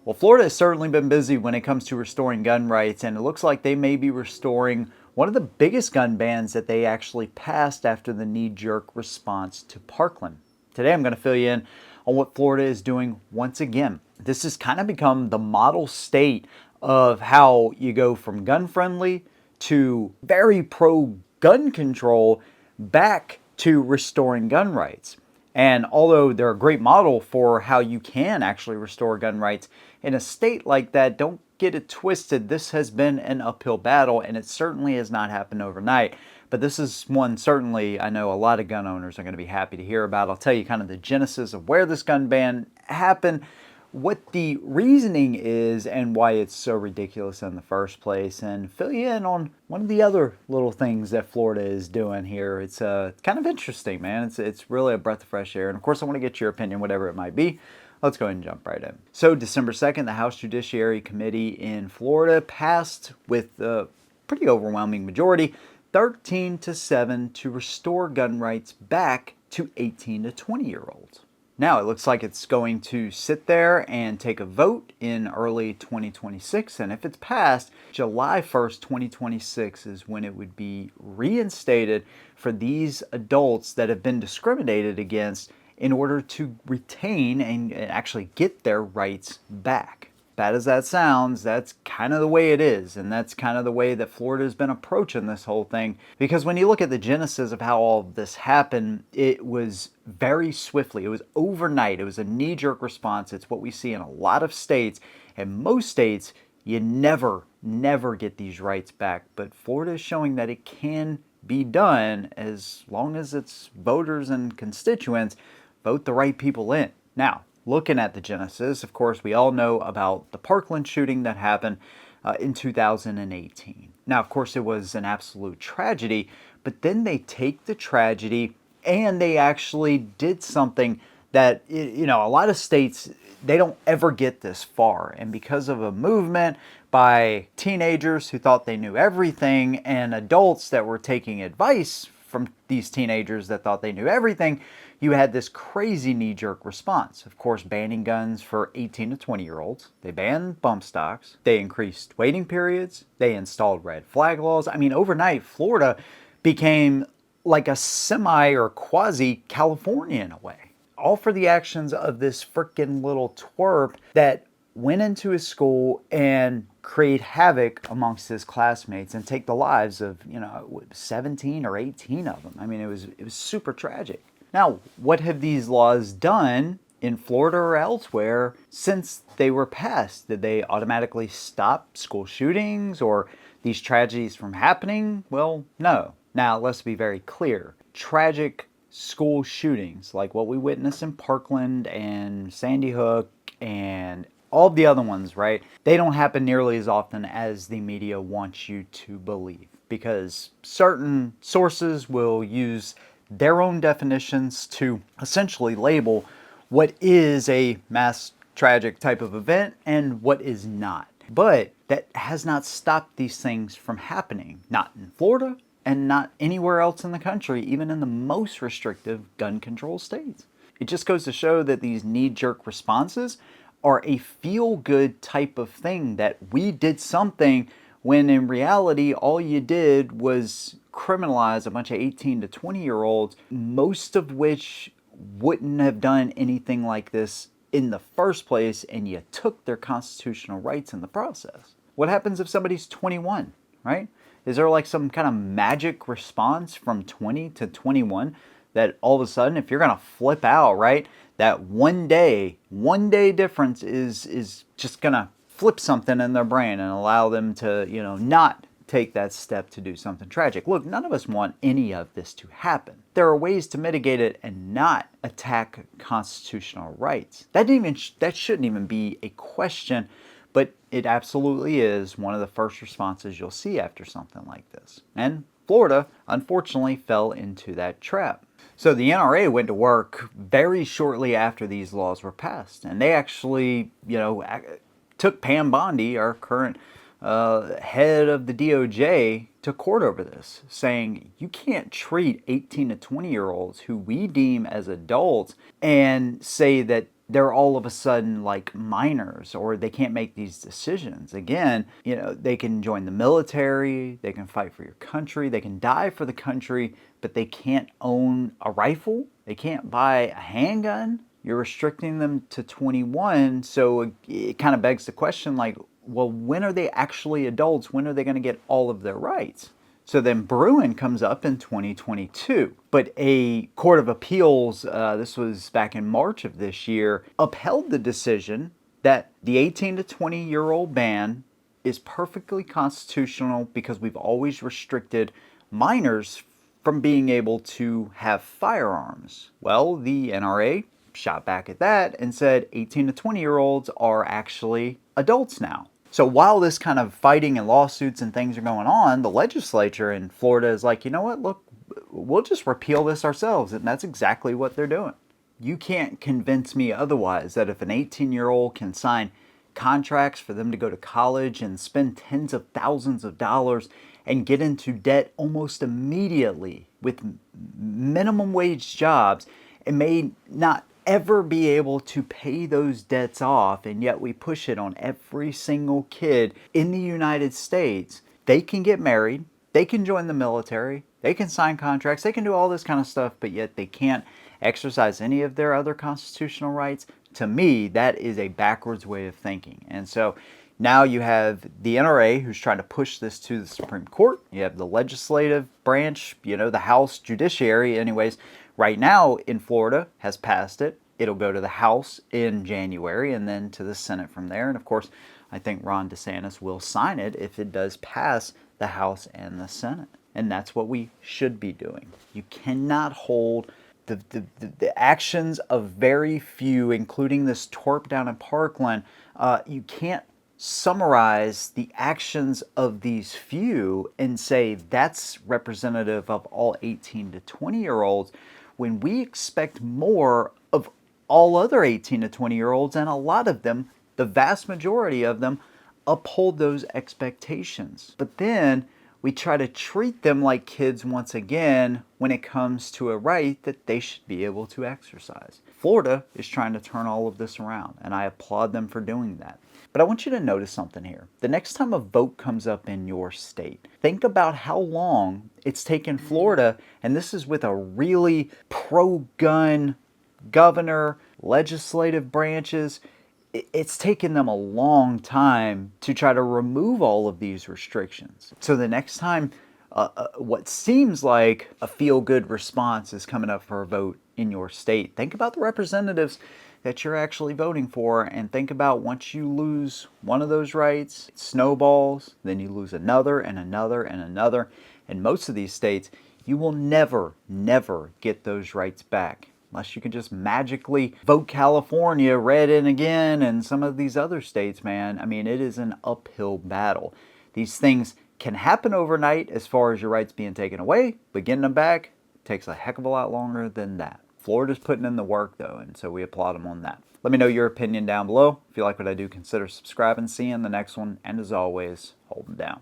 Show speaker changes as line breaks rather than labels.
Well, Florida has certainly been busy when it comes to restoring gun rights, and it looks like they may be restoring one of the biggest gun bans that they actually passed after the knee-jerk response to Parkland. Today I'm going to fill you in on what Florida is doing once again. This has kind of become the model state of how you go from gun-friendly to very pro-gun control back to restoring gun rights. And although they're a great model for how you can actually restore gun rights in a state like that, don't get it twisted. This has been an uphill battle, and it certainly has not happened overnight. But this is one certainly I know a lot of gun owners are going to be happy to hear about. I'll tell you kind of the genesis of where this gun ban happened, what the reasoning is, and why it's so ridiculous in the first place, and fill you in on one of the other little things that Florida is doing here. It's kind of interesting, man. It's really a breath of fresh air, and of course I want to get your opinion, whatever it might be. Let's go ahead and jump right in. So December 2nd, the House Judiciary Committee in Florida passed with a pretty overwhelming majority, 13-7, to restore gun rights back to 18 to 20-year-olds. Now, it looks like it's going to sit there and take a vote in early 2026, and if it's passed, July 1st, 2026 is when it would be reinstated for these adults that have been discriminated against in order to retain and actually get their rights back. Bad as that sounds, that's kind of the way it is, and that's kind of the way that Florida has been approaching this whole thing. Because when you look at the genesis of how all of this happened, it was very swiftly. It was overnight. It was a knee-jerk response. It's what we see in a lot of states. And most states, you never get these rights back. But Florida is showing that it can be done as long as its voters and constituents vote the right people in. Now, looking at the genesis, of course, we all know about the Parkland shooting that happened in 2018. Now, of course, it was an absolute tragedy, but then they take the tragedy and they actually did something that, a lot of states, they don't ever get this far. And because of a movement by teenagers who thought they knew everything and adults that were taking advice from these teenagers that thought they knew everything, you had this crazy knee-jerk response. Of course, banning guns for 18 to 20-year-olds. They banned bump stocks. They increased waiting periods. They installed red flag laws. I mean, overnight, Florida became like a semi or quasi-California in a way. All for the actions of this frickin' little twerp that went into his school and create havoc amongst his classmates and take the lives of, 17 or 18 of them. I mean, it was super tragic. Now, what have these laws done in Florida or elsewhere since they were passed? Did they automatically stop school shootings or these tragedies from happening? Well, no. Now, let's be very clear. Tragic school shootings, like what we witnessed in Parkland and Sandy Hook and all the other ones, right? They don't happen nearly as often as the media wants you to believe, because certain sources will use their own definitions to essentially label what is a mass tragic type of event and what is not. But that has not stopped these things from happening, not in Florida and not anywhere else in the country, even in the most restrictive gun control states. It just goes to show that these knee-jerk responses are a feel-good type of thing, that we did something when in reality all you did was criminalize a bunch of 18 to 20-year-olds, most of which wouldn't have done anything like this in the first place, and you took their constitutional rights in the process. What happens if somebody's 21, right? Is there like some kind of magic response from 20 to 21 that all of a sudden, if you're going to flip out, right, that one day difference is just going to flip something in their brain and allow them to, not take that step to do something tragic? Look, none of us want any of this to happen. There are ways to mitigate it and not attack constitutional rights. That shouldn't even be a question, but it absolutely is one of the first responses you'll see after something like this. And Florida, unfortunately, fell into that trap. So the NRA went to work very shortly after these laws were passed, and they actually, took Pam Bondi, our current head of the DOJ, to court over this, saying you can't treat 18 to 20-year-olds who we deem as adults and say that they're all of a sudden like minors, or they can't make these decisions. Again, they can join the military, they can fight for your country, they can die for the country, but they can't own a rifle, they can't buy a handgun. You're restricting them to 21, so it kind of begs the question, like, well, when are they actually adults? When are they going to get all of their rights? So then Bruin comes up in 2022. But a court of appeals, this was back in March of this year, upheld the decision that the 18 to 20-year-old ban is perfectly constitutional because we've always restricted minors from being able to have firearms. Well, the NRA shot back at that and said 18 to 20-year-olds are actually adults now. So while this kind of fighting and lawsuits and things are going on, the legislature in Florida is like, you know what, look, we'll just repeal this ourselves. And that's exactly what they're doing. You can't convince me otherwise that if an 18-year-old can sign contracts for them to go to college and spend tens of thousands of dollars and get into debt almost immediately with minimum wage jobs and may not ever be able to pay those debts off, and yet we push it on every single kid in the United States. They can get married, they can join the military, they can sign contracts, they can do all this kind of stuff, but yet they can't exercise any of their other constitutional rights. To me, that is a backwards way of thinking. And so now you have the NRA who's trying to push this to the Supreme Court. You have the legislative branch, the House Judiciary, anyways, right now in Florida has passed it. It'll go to the House in January and then to the Senate from there. And of course, I think Ron DeSantis will sign it if it does pass the House and the Senate. And that's what we should be doing. You cannot hold the actions of very few, including this twerp down in Parkland. You can't summarize the actions of these few and say that's representative of all 18 to 20-year-olds when we expect more of all other 18 to 20-year-olds, and a lot of them, the vast majority of them, uphold those expectations. But then we try to treat them like kids once again when it comes to a right that they should be able to exercise. Florida is trying to turn all of this around, and I applaud them for doing that. But I want you to notice something here. The next time a vote comes up in your state, think about how long it's taken Florida, and this is with a really pro-gun governor, legislative branches. It's taken them a long time to try to remove all of these restrictions. So the next time what seems like a feel-good response is coming up for a vote in your state, think about the representatives that you're actually voting for, and think about once you lose one of those rights, it snowballs, then you lose another and another and another. In most of these states, you will never get those rights back. Unless you can just magically vote California red in again and some of these other states, man. I mean, it is an uphill battle. These things can happen overnight as far as your rights being taken away, but getting them back takes a heck of a lot longer than that. Florida's putting in the work, though, and so we applaud them on that. Let me know your opinion down below. If you like what I do, consider subscribing. See you in the next one, and as always, hold them down.